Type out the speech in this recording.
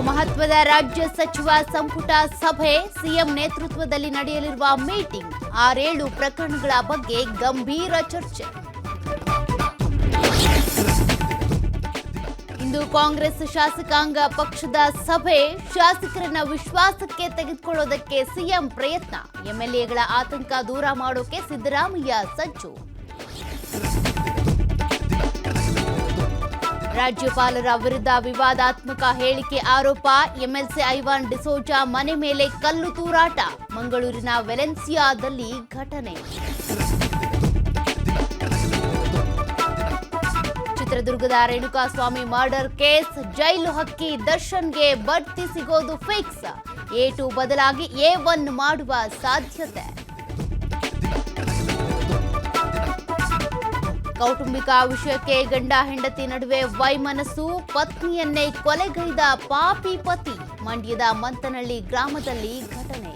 ಮಹತ್ವದ ರಾಜ್ಯ ಸಚಿವ ಸಂಪುಟ ಸಭೆ ಸಿಎಂ ನೇತೃತ್ವದಲ್ಲಿ ನಡೆಯಲಿರುವ ಮೀಟಿಂಗ್ 6-7 ಪ್ರಕರಣಗಳ ಬಗ್ಗೆ ಗಂಭೀರ ಚರ್ಚೆ. ಇಂದು ಕಾಂಗ್ರೆಸ್ ಶಾಸಕಾಂಗ ಪಕ್ಷದ ಸಭೆ, ಶಾಸಕರನ್ನ ವಿಶ್ವಾಸಕ್ಕೆ ತೆಗೆದುಕೊಳ್ಳೋದಕ್ಕೆ ಸಿಎಂ ಪ್ರಯತ್ನ, ಎಂಎಲ್ಎಗಳ ಆತಂಕ ದೂರ ಮಾಡೋಕೆ ಸಿದ್ದರಾಮಯ್ಯ ಸಜ್ಜು. ರಾಜ್ಯಪಾಲರ ವಿರುದ್ಧ ವಿವಾದಾತ್ಮಕ ಹೇಳಿಕೆ ಆರೋಪ, ಎಂಎಲ್ಸಿ ಐವಾನ್ ಡಿಸೋಜಾ ಮನೆ ಮೇಲೆ ಕಲ್ಲು ತೂರಾಟ, ಮಂಗಳೂರಿನ ವೆಲೆನ್ಸಿಯಾದಲ್ಲಿ ಘಟನೆ. ಚಿತ್ರದುರ್ಗದ ರೇಣುಕಾಸ್ವಾಮಿ ಮರ್ಡರ್ ಕೇಸ್, ಜೈಲು ಹಕ್ಕಿ ದರ್ಶನ್ಗೆ ಬಡ್ತಿ ಸಿಗೋದು ಫಿಕ್ಸ್, A2 ಬದಲಾಗಿ A1 ಮಾಡುವ ಸಾಧ್ಯತೆ. ಕೌಟುಂಬಿಕ ವಿಷಯಕ್ಕೆ ಗಂಡ ಹೆಂಡತಿ ನಡುವೆ ವೈಮನಸ್ಸು, ಪತ್ನಿಯನ್ನೇ ಕೊಲೆಗೈದ ಪಾಪಿ ಪತಿ, ಮಂಡ್ಯದ ಮಂತನಹಳ್ಳಿ ಗ್ರಾಮದಲ್ಲಿ ಘಟನೆ.